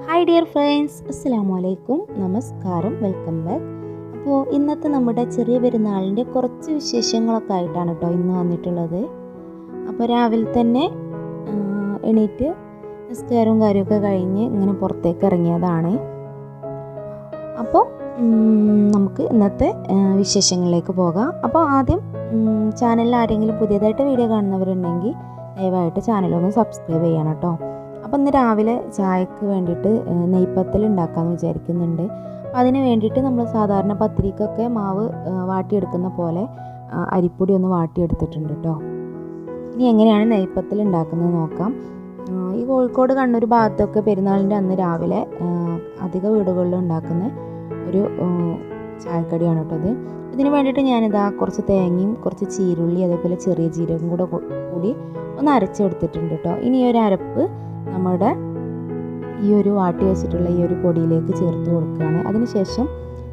Hi dear friends, അസ്സലാമു അലൈക്കും, നമസ്കാരം, വെൽക്കം ബാക്ക്. അപ്പോൾ ഇന്നത്തെ നമ്മുടെ ചെറിയ പെരുന്നാളിൻ്റെ കുറച്ച് വിശേഷങ്ങളൊക്കെ ആയിട്ടാണ് കേട്ടോ ഇന്ന് വന്നിട്ടുള്ളത്. അപ്പോൾ രാവിലെ തന്നെ എണീറ്റ് നിസ്കാരവും കാര്യമൊക്കെ കഴിഞ്ഞ് ഇങ്ങനെ പുറത്തേക്ക് ഇറങ്ങിയതാണ്. അപ്പോൾ നമുക്ക് ഇന്നത്തെ വിശേഷങ്ങളിലേക്ക് പോകാം. അപ്പോൾ ആദ്യം ചാനലിൽ ആരെങ്കിലും പുതിയതായിട്ട് വീഡിയോ കാണുന്നവരുണ്ടെങ്കിൽ ദയവായിട്ട് ചാനലൊന്ന് സബ്സ്ക്രൈബ് ചെയ്യണം കേട്ടോ. അപ്പോൾ ഇന്ന് രാവിലെ ചായക്ക് വേണ്ടിയിട്ട് നെയ്പ്പത്തൽ ഉണ്ടാക്കാമെന്ന് വിചാരിക്കുന്നുണ്ട്. അപ്പോൾ അതിന് വേണ്ടിയിട്ട് നമ്മൾ സാധാരണ പത്തിരിക്കൊക്കെ മാവ് വാട്ടിയെടുക്കുന്ന പോലെ അരിപ്പൊടി ഒന്ന് വാട്ടിയെടുത്തിട്ടുണ്ട് കേട്ടോ. ഇനി എങ്ങനെയാണ് നെയ്പ്പത്തൽ ഉണ്ടാക്കുന്നത് നോക്കാം. ഈ കോഴിക്കോട് കണ്ണൂർ ഭാഗത്തൊക്കെ പെരുന്നാളിൻ്റെ അന്ന് രാവിലെ അധിക വീടുകളിൽ ഉണ്ടാക്കുന്ന ഒരു ചായക്കടിയാണ് കേട്ടോ ഇത്. ഇതിന് വേണ്ടിയിട്ട് ഞാനിതാ കുറച്ച് തേങ്ങയും കുറച്ച് ചീരുള്ളി അതേപോലെ ചെറിയ ജീരകം കൂടി ഒന്ന് അരച്ചെടുത്തിട്ടുണ്ട് കേട്ടോ. ഇനി ഒരു അരപ്പ് നമ്മുടെ ഈ ഒരു വാട്ടി വെച്ചിട്ടുള്ള ഈ ഒരു പൊടിയിലേക്ക് ചേർത്ത് കൊടുക്കുകയാണ്. അതിനുശേഷം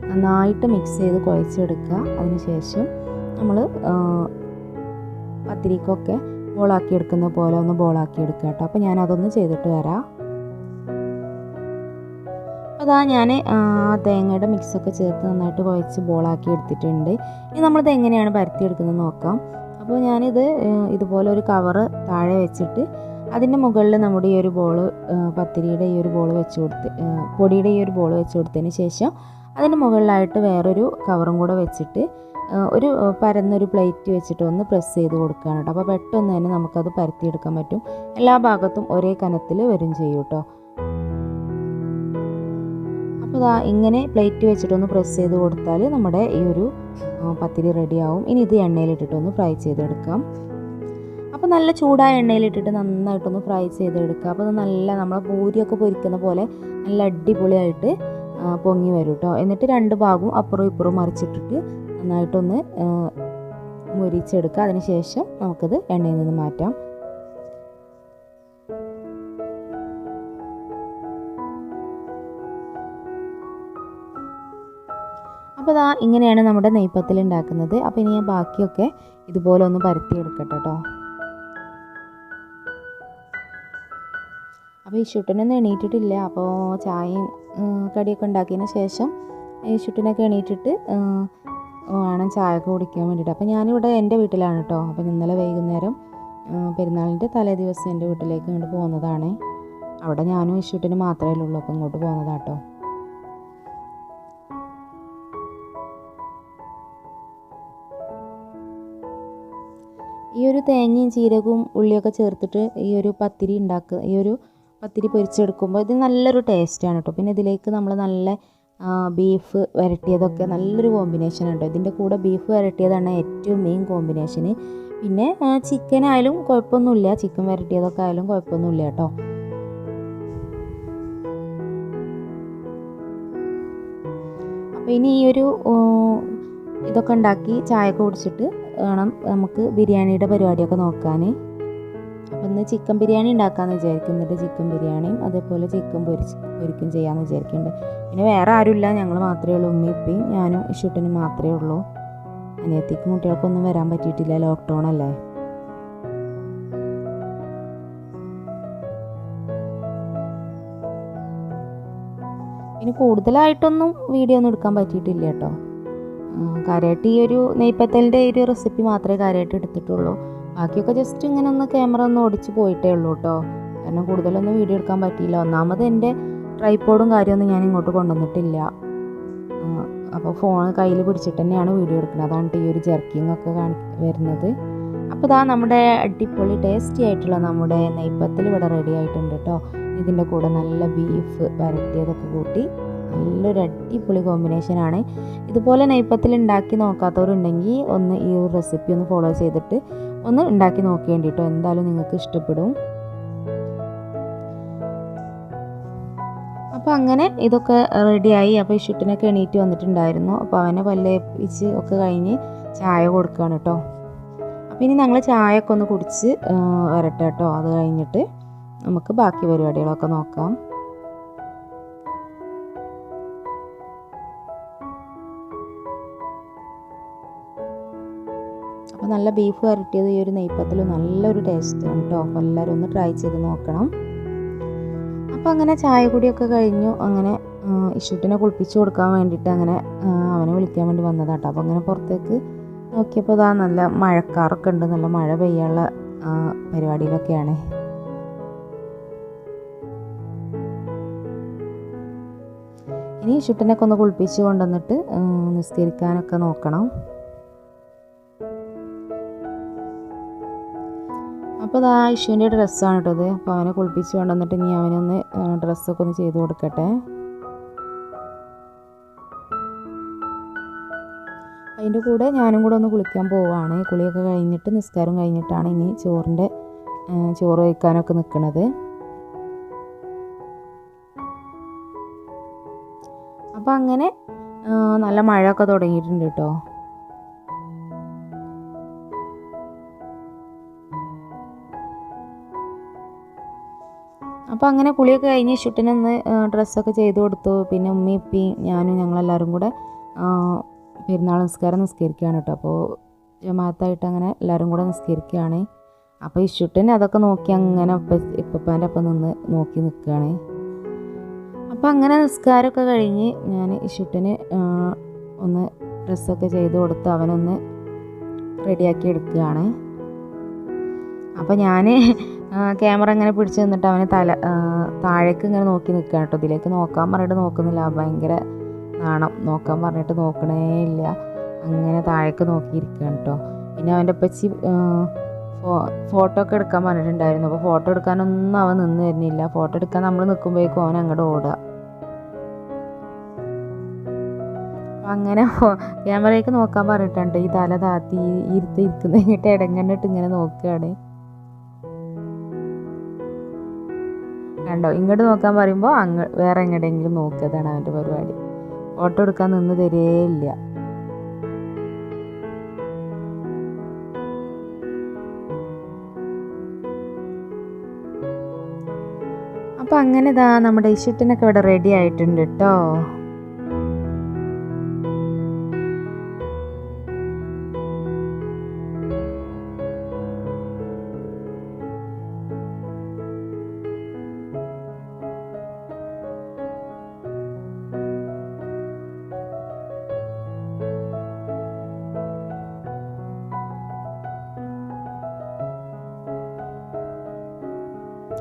നന്നായിട്ട് മിക്സ് ചെയ്ത് കുഴച്ചെടുക്കുക. അതിനുശേഷം നമ്മൾ പത്തിരിക്കൊക്കെ ബോളാക്കി എടുക്കുന്ന പോലെ ഒന്ന് ബോളാക്കി എടുക്കുക കേട്ടോ. അപ്പോൾ ഞാനതൊന്ന് ചെയ്തിട്ട് വരാം. അതാ ഞാൻ തേങ്ങയുടെ മിക്സൊക്കെ ചേർത്ത് നന്നായിട്ട് കുഴച്ച് ബോളാക്കി എടുത്തിട്ടുണ്ട്. ഇനി നമ്മളിത് എങ്ങനെയാണ് പരത്തിയെടുക്കുന്നത് നോക്കാം. അപ്പോൾ ഞാനിത് ഇതുപോലെ ഒരു കവറ് താഴെ വെച്ചിട്ട് അതിൻ്റെ മുകളിൽ നമ്മുടെ ഈ ഒരു ബോള് പത്തിരിയുടെ ഈ ഒരു ബോൾ വെച്ച് കൊടുത്ത് പൊടിയുടെ ഈ ഒരു ബോൾ വെച്ച് കൊടുത്തതിന് ശേഷം അതിന് മുകളിലായിട്ട് വേറൊരു കവറും കൂടെ വെച്ചിട്ട് ഒരു പരന്നൊരു പ്ലേറ്റ് വെച്ചിട്ട് ഒന്ന് പ്രസ് ചെയ്ത് കൊടുക്കുകയാണ് കേട്ടോ. അപ്പോൾ പെട്ടെന്ന് തന്നെ നമുക്കത് പരത്തിയെടുക്കാൻ പറ്റും. എല്ലാ ഭാഗത്തും ഒരേ കനത്തിൽ വരും ചെയ്യും കേട്ടോ. അപ്പോൾ ഇങ്ങനെ പ്ലേറ്റ് വെച്ചിട്ടൊന്ന് പ്രസ് ചെയ്ത് കൊടുത്താൽ നമ്മുടെ ഈ ഒരു പത്തിരി റെഡിയാവും. ഇനി ഇത് എണ്ണയിലിട്ടിട്ടൊന്ന് ഫ്രൈ ചെയ്തെടുക്കാം. അപ്പോൾ നല്ല ചൂടായ എണ്ണയിലിട്ടിട്ട് നന്നായിട്ടൊന്ന് ഫ്രൈ ചെയ്തെടുക്കുക. അപ്പോൾ അത് നല്ല നമ്മളെ പൂരിയൊക്കെ പൊരിക്കുന്ന പോലെ നല്ല അടിപൊളിയായിട്ട് പൊങ്ങി വരും കേട്ടോ. എന്നിട്ട് രണ്ട് ഭാഗവും അപ്പുറവും ഇപ്പുറവും മറിച്ചിട്ടിട്ട് നന്നായിട്ടൊന്ന് മുരിച്ചെടുക്കുക. അതിനുശേഷം നമുക്കത് എണ്ണയിൽ നിന്ന് മാറ്റാം. അപ്പോൾ ഇങ്ങനെയാണ് നമ്മുടെ നെയ്പ്പത്തൽ ഉണ്ടാക്കുന്നത്. അപ്പോൾ ഇനി ഞാൻ ബാക്കിയൊക്കെ ഇതുപോലെ ഒന്ന് പരത്തിയെടുക്കട്ടെ കേട്ടോ. അപ്പോൾ ഈ ഷുട്ടിനൊന്നും എണീറ്റിട്ടില്ല. അപ്പോൾ ചായയും കടിയൊക്കെ ഉണ്ടാക്കിയതിന് ശേഷം ഈ ഷുട്ടിനൊക്കെ എണീറ്റിട്ട് വേണം ചായയൊക്കെ കുടിക്കാൻ വേണ്ടിയിട്ട്. അപ്പോൾ ഞാനിവിടെ എൻ്റെ വീട്ടിലാണ് കേട്ടോ. അപ്പോൾ ഇന്നലെ വൈകുന്നേരം പെരുന്നാളിൻ്റെ തലേ ദിവസം എൻ്റെ വീട്ടിലേക്ക് ഇങ്ങോട്ട് പോകുന്നതാണ്. അവിടെ ഞാനും ഈ ഷുട്ടിന് മാത്രമേ ഉള്ളൂ. അപ്പോൾ ഇങ്ങോട്ട് പോകുന്നതാട്ടോ. ഈ ഒരു തേങ്ങയും ജീരകവും ഉള്ളിയൊക്കെ ചേർത്തിട്ട് ഈ ഒരു പത്തിരി പൊരിച്ചെടുക്കുമ്പോൾ ഇത് നല്ലൊരു ടേസ്റ്റാണ് കേട്ടോ. പിന്നെ ഇതിലേക്ക് നമ്മൾ നല്ല ബീഫ് വരട്ടിയതൊക്കെ നല്ലൊരു കോമ്പിനേഷനാണ് കേട്ടോ. ഇതിൻ്റെ കൂടെ ബീഫ് വരട്ടിയതാണ് ഏറ്റവും മെയിൻ കോമ്പിനേഷന്. പിന്നെ ചിക്കൻ ആയാലും കുഴപ്പമൊന്നുമില്ല, ചിക്കൻ വരട്ടിയതൊക്കെ ആയാലും കുഴപ്പമൊന്നുമില്ല കേട്ടോ. അപ്പോൾ ഇനി ഈ ഒരു ഇതൊക്കെ ഉണ്ടാക്കി ചായയൊക്കെ കുടിച്ചിട്ട് വേണം നമുക്ക് ബിരിയാണിയുടെ പരിപാടിയൊക്കെ നോക്കാൻ. അപ്പം ഇന്ന് ചിക്കൻ ബിരിയാണി ഉണ്ടാക്കാമെന്ന് വിചാരിക്കുന്നുണ്ട്. ചിക്കൻ ബിരിയാണിയും അതേപോലെ ചിക്കൻ പൊരിക്കും ചെയ്യാമെന്ന് വിചാരിക്കുന്നുണ്ട്. പിന്നെ വേറെ ആരുമില്ല, ഞങ്ങൾ മാത്രമേ ഉള്ളൂ. ഉമ്മയും ഉപ്പയും ഞാനും ഇഷൂട്ടനും മാത്രമേ ഉള്ളൂ. അനിയത്തിക്കും കുട്ടികൾക്കൊന്നും വരാൻ പറ്റിയിട്ടില്ല, ലോക്ക്ഡൗൺ അല്ലേ. പിന്നെ കൂടുതലായിട്ടൊന്നും വീഡിയോ ഒന്നും എടുക്കാൻ പറ്റിയിട്ടില്ല കേട്ടോ. കാര്യമായിട്ട് ഈ ഒരു നെയ്പ്പത്തലിൻ്റെ ഒരു റെസിപ്പി മാത്രമേ കാര്യമായിട്ട് എടുത്തിട്ടുള്ളൂ. ബാക്കിയൊക്കെ ജസ്റ്റ് ഇങ്ങനെ ഒന്ന് ക്യാമറ ഒന്ന് ഓടിച്ച് പോയിട്ടേ ഉള്ളൂ കേട്ടോ. കാരണം കൂടുതലൊന്നും വീഡിയോ എടുക്കാൻ പറ്റിയില്ല. ഒന്നാമത് എൻ്റെ ട്രൈപ്പോഡും കാര്യമൊന്നും ഞാൻ ഇങ്ങോട്ട് കൊണ്ടുവന്നിട്ടില്ല. അപ്പോൾ ഫോൺ കയ്യിൽ പിടിച്ചിട്ട് തന്നെയാണ് വീഡിയോ എടുക്കുന്നത്. അതാണ് ഈ ഒരു ജർക്കിങ് ഒക്കെ വരുന്നത്. അപ്പോൾ നമ്മുടെ അടിപൊളി ടേസ്റ്റി ആയിട്ടുള്ള നമ്മുടെ നെയ്പ്പത്തൽ ഇവിടെ റെഡി ആയിട്ടുണ്ട് കേട്ടോ. ഇതിൻ്റെ കൂടെ നല്ല ബീഫ് വരട്ടിയതൊക്കെ കൂട്ടി നല്ലൊരു അടിപൊളി കോമ്പിനേഷനാണ്. ഇതുപോലെ നെയ്പ്പത്തൽ ഉണ്ടാക്കി നോക്കാത്തവരുണ്ടെങ്കിൽ ഒന്ന് ഈ ഒരു റെസിപ്പി ഒന്ന് ഫോളോ ചെയ്തിട്ട് ഒന്ന് ഉണ്ടാക്കി നോക്കേണ്ടി കേട്ടോ. എന്തായാലും നിങ്ങൾക്ക് ഇഷ്ടപ്പെടും. അപ്പോൾ അങ്ങനെ ഇതൊക്കെ റെഡിയായി. അപ്പോൾ ഈ ഷുട്ടിനൊക്കെ എണീറ്റ് വന്നിട്ടുണ്ടായിരുന്നു. അപ്പോൾ അവനെ പല്ലേപ്പിച്ച് ഒക്കെ കഴിഞ്ഞ് ചായ കൊടുക്കുകയാണ് കേട്ടോ. അപ്പോൾ ഇനി ഞങ്ങൾ ചായയൊക്കെ ഒന്ന് കുടിച്ച് വരട്ടെ കേട്ടോ. അത് കഴിഞ്ഞിട്ട് നമുക്ക് ബാക്കി പരിപാടികളൊക്കെ നോക്കാം. അപ്പോൾ നല്ല ബീഫ് വരട്ടിയത് ഈ ഒരു നെയ്പ്പത്തിൽ നല്ലൊരു ടേസ്റ്റാണ് കേട്ടോ. അപ്പോൾ എല്ലാവരും ഒന്ന് ട്രൈ ചെയ്ത് നോക്കണം. അപ്പോൾ അങ്ങനെ ചായ കുടിയൊക്കെ കഴിഞ്ഞു. അങ്ങനെ ഇഷുട്ടിനെ കുളിപ്പിച്ച് കൊടുക്കാൻ വേണ്ടിയിട്ട് അങ്ങനെ അവനെ വിളിക്കാൻ വേണ്ടി വന്നതാട്ടോ. അപ്പോൾ അങ്ങനെ പുറത്തേക്ക് നോക്കിയപ്പോൾ ഇതാ നല്ല മഴക്കാറൊക്കെ ഉണ്ട്, നല്ല മഴ പെയ്യാനുള്ള പരിപാടിയിലൊക്കെയാണ്. ഇനി ഇഷുട്ടിനൊക്കെ ഒന്ന് കുളിപ്പിച്ച് കൊണ്ടുവന്നിട്ട് നിസ്കരിക്കാനൊക്കെ നോക്കണം. അപ്പോൾ ഇതാ ഇഷുവിൻ്റെ ഡ്രസ്സാണ് കേട്ടത്. അപ്പോൾ അവനെ കുളിപ്പിച്ച് കൊണ്ടുവന്നിട്ട് ഇനി അവനൊന്ന് ഡ്രസ്സൊക്കെ ഒന്ന് ചെയ്ത് കൊടുക്കട്ടെ. അതിൻ്റെ കൂടെ ഞാനും കൂടെ ഒന്ന് കുളിക്കാൻ പോവുകയാണ്. കുളിയൊക്കെ കഴിഞ്ഞിട്ട് നിസ്കാരം കഴിഞ്ഞിട്ടാണ് ഇനി ചോറ് കഴിക്കാനൊക്കെ നിൽക്കുന്നത്. അപ്പോൾ അങ്ങനെ നല്ല മഴയൊക്കെ തുടങ്ങിയിട്ടുണ്ട് കേട്ടോ. അപ്പോൾ അങ്ങനെ കുളിയൊക്കെ കഴിഞ്ഞ് ഇഷുട്ടിനൊന്ന് ഡ്രസ്സൊക്കെ ചെയ്ത് കൊടുത്തു. പിന്നെ ഉമ്മയും ഉപ്പയും ഞാനും ഞങ്ങളെല്ലാവരും കൂടെ പെരുന്നാൾ നിസ്കാരം നിസ്കരിക്കുകയാണ് കേട്ടോ. അപ്പോൾ ജമാഅത്തായിട്ട് അങ്ങനെ എല്ലാവരും കൂടെ നിസ്കരിക്കുകയാണ്. അപ്പോൾ ഇഷുട്ടിന് അതൊക്കെ നോക്കി അങ്ങനെ ഇപ്പപ്പാൻ്റെ ഒപ്പം നിന്ന് നോക്കി നിൽക്കുകയാണ്. അപ്പോൾ അങ്ങനെ നിസ്കാരമൊക്കെ കഴിഞ്ഞ് ഞാൻ ഇഷുട്ടിന് ഒന്ന് ഡ്രസ്സൊക്കെ ചെയ്ത് കൊടുത്ത് അവനൊന്ന് റെഡിയാക്കി എടുക്കുകയാണ്. അപ്പോൾ ഞാൻ ക്യാമറ ഇങ്ങനെ പിടിച്ച് നിന്നിട്ട് അവന് താഴേക്ക് ഇങ്ങനെ നോക്കി നിൽക്കുകയാണ് കേട്ടോ. ഇതിലേക്ക് നോക്കാൻ പറഞ്ഞിട്ട് നോക്കുന്നില്ല, ഭയങ്കര നാണം, നോക്കാൻ പറഞ്ഞിട്ട് നോക്കണേ ഇല്ല, അങ്ങനെ താഴേക്ക് നോക്കിയിരിക്കുകയാണ് കേട്ടോ. പിന്നെ അവൻ്റെ അപ്പച്ചി ഫോട്ടോ ഒക്കെ എടുക്കാൻ പറഞ്ഞിട്ടുണ്ടായിരുന്നു. അപ്പോൾ ഫോട്ടോ എടുക്കാനൊന്നും അവൻ നിന്ന് തരുന്നില്ല. ഫോട്ടോ എടുക്കാൻ നമ്മൾ നിൽക്കുമ്പോഴേക്കും അവൻ അങ്ങോട്ട് ഓടുക. അങ്ങനെ ക്യാമറയ്ക്ക് നോക്കാൻ പറഞ്ഞിട്ടുണ്ട്. ഈ തല താത്തി ഇരിക്കുന്ന ഇങ്ങോട്ട് ഇടങ്ങണ്ടിട്ട് ഇങ്ങനെ നോക്കുകയാണ്. കണ്ടോ, ഇങ്ങോട്ട് നോക്കാൻ പറയുമ്പോൾ വേറെ എങ്ങോട്ടെങ്കിലും നോക്കിയതാണ് അവൻ്റെ പരിപാടി. ഫോട്ടോ എടുക്കാൻ നിന്ന് തരേയില്ല. അപ്പം അങ്ങനെ ഇതാ നമ്മുടെ ഇഷുട്ടിനൊക്കെ ഇവിടെ റെഡി ആയിട്ടുണ്ട് കേട്ടോ.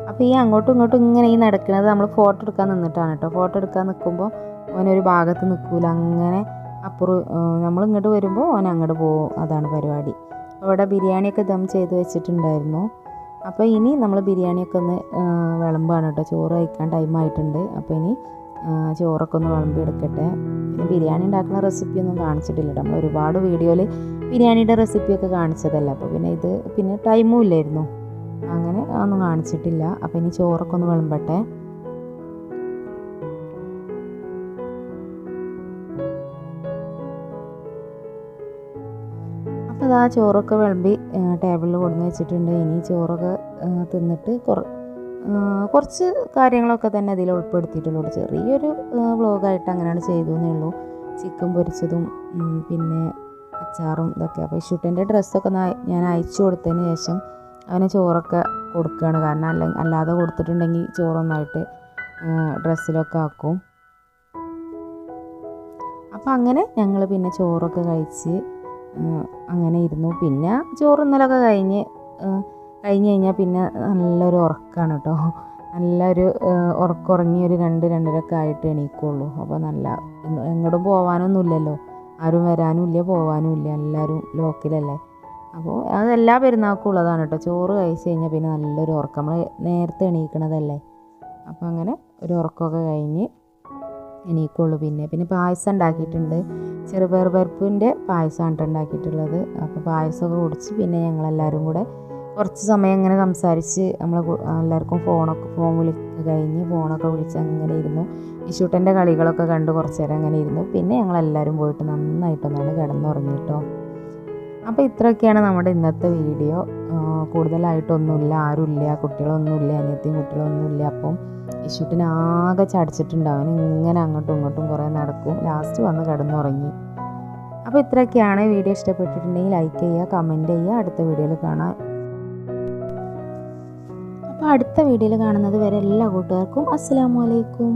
അപ്പോൾ ഈ അങ്ങോട്ടും ഇങ്ങോട്ടും ഇങ്ങനെ ഈ നടക്കുന്നത് നമ്മൾ ഫോട്ടോ എടുക്കാൻ നിന്നിട്ടാണ് കേട്ടോ. ഫോട്ടോ എടുക്കാൻ നിൽക്കുമ്പോൾ ഓനൊരു ഭാഗത്ത് നിൽക്കില്ല, അങ്ങനെ അപ്പുറം നമ്മൾ ഇങ്ങോട്ട് വരുമ്പോൾ ഓൻ അങ്ങോട്ട് പോകും. അതാണ് പരിപാടി. അവിടെ ബിരിയാണിയൊക്കെ ദം ചെയ്ത് വെച്ചിട്ടുണ്ടായിരുന്നു. അപ്പോൾ ഇനി നമ്മൾ ബിരിയാണിയൊക്കെ ഒന്ന് വിളമ്പാണ് കേട്ടോ. ചോറ് കഴിക്കാൻ ടൈമായിട്ടുണ്ട്. അപ്പോൾ ഇനി ചോറൊക്കെ ഒന്ന് വിളമ്പി എടുക്കട്ടെ. പിന്നെ ബിരിയാണി ഉണ്ടാക്കുന്ന റെസിപ്പിയൊന്നും കാണിച്ചിട്ടില്ല. നമ്മൾ ഒരുപാട് വീഡിയോയിൽ ബിരിയാണിയുടെ റെസിപ്പിയൊക്കെ കാണിച്ചതല്ല. അപ്പോൾ പിന്നെ ടൈമും ഇല്ലായിരുന്നു, അങ്ങനെ ഒന്നും കാണിച്ചിട്ടില്ല. അപ്പോൾ ഇനി ചോറൊക്കെ ഒന്ന് വിളമ്പട്ടെ. അപ്പോൾ അതാ ചോറൊക്കെ വിളമ്പി ടേബിളിൽ കൊണ്ടുവന്ന് വെച്ചിട്ടുണ്ട്. ഇനി ചോറൊക്കെ തിന്നിട്ട് കുറച്ച് കാര്യങ്ങളൊക്കെ തന്നെ അതിൽ ഉൾപ്പെടുത്തിയിട്ടുള്ളൂ. ചെറിയൊരു വ്ളോഗായിട്ട് അങ്ങനെയാണ് ചെയ്തു എന്നേ ഉള്ളൂ. ചിക്കൻ പൊരിച്ചതും പിന്നെ അച്ചാറും ഇതൊക്കെ. അപ്പോൾ ഇഷുട്ടിൻ്റെ ഡ്രസ്സൊക്കെ ഞാൻ അയച്ചു കൊടുത്തതിന് ശേഷം അവന് ചോറൊക്കെ കൊടുക്കുകയാണ്. കാരണം അല്ലാതെ കൊടുത്തിട്ടുണ്ടെങ്കിൽ ചോറൊന്നായിട്ട് ഡ്രസ്സിലൊക്കെ ആക്കും. അപ്പോൾ അങ്ങനെ ഞങ്ങൾ പിന്നെ ചോറൊക്കെ കഴിച്ച് അങ്ങനെ ഇരുന്നു. പിന്നെ ചോറുന്നലൊക്കെ കഴിഞ്ഞ് കഴിഞ്ഞാൽ പിന്നെ നല്ലൊരു ഉറക്കമാണ് കേട്ടോ. നല്ലൊരു ഉറങ്ങി ഒരു 2-2:30 ആയിട്ട് എണീക്കുള്ളൂ. അപ്പോൾ എങ്ങോട്ടും പോകാനൊന്നുമില്ലല്ലോ, ആരും വരാനും ഇല്ല പോകാനും ഇല്ല, എല്ലാവരും ലോക്കലല്ലേ. അപ്പോൾ അതെല്ലാ പെരുന്നാൾക്കും ഉള്ളതാണ് കേട്ടോ. ചോറ് കഴിച്ച് കഴിഞ്ഞാൽ പിന്നെ നല്ലൊരു ഉറക്കം, നമ്മൾ നേരത്തെ എണീക്കണതല്ലേ. അപ്പോൾ അങ്ങനെ ഒരു ഉറക്കമൊക്കെ കഴിഞ്ഞ് എണീക്കുള്ളൂ. പിന്നെ പായസം ഉണ്ടാക്കിയിട്ടുണ്ട്. ചെറുപയർ പരിപ്പിൻ്റെ പായസമാണ് ഉണ്ടാക്കിയിട്ടുള്ളത്. അപ്പോൾ പായസമൊക്കെ കുടിച്ച് പിന്നെ ഞങ്ങളെല്ലാവരും കൂടെ കുറച്ച് സമയം ഇങ്ങനെ സംസാരിച്ച് എല്ലാവർക്കും ഫോൺ വിളിക്ക് കഴിഞ്ഞ് ഫോണൊക്കെ വിളിച്ച് അങ്ങനെ ഇരുന്നു. ഇഷൂട്ടൻ്റെ കളികളൊക്കെ കണ്ട് കുറച്ച് നേരം അങ്ങനെ ഇരുന്നു. പിന്നെ ഞങ്ങളെല്ലാവരും പോയിട്ട് നന്നായിട്ടൊന്നാണ് കിടന്നുറങ്ങി കേട്ടോ. അപ്പോൾ ഇത്രയൊക്കെയാണ് നമ്മുടെ ഇന്നത്തെ വീഡിയോ. കൂടുതലായിട്ടൊന്നുമില്ല, ആരുമില്ല, കുട്ടികളൊന്നുമില്ല, അനിയത്തിയും കുട്ടികളൊന്നുമില്ല. അപ്പം ഇഷൂട്ടിനാകെ ചടിച്ചിട്ടുണ്ട്. അവൻ ഇങ്ങനെ അങ്ങോട്ടും ഇങ്ങോട്ടും കുറേ നടക്കും, ലാസ്റ്റ് വന്ന് കിടന്നുറങ്ങി. അപ്പോൾ ഇത്രയൊക്കെയാണ്. വീഡിയോ ഇഷ്ടപ്പെട്ടിട്ടുണ്ടെങ്കിൽ ലൈക്ക് ചെയ്യുക, കമൻറ്റ് ചെയ്യുക. അടുത്ത വീഡിയോയിൽ കാണാം. അപ്പോൾ അടുത്ത വീഡിയോയിൽ കാണുന്നത് വരെ എല്ലാ കൂട്ടുകാർക്കും അസ്സലാമു അലൈക്കും.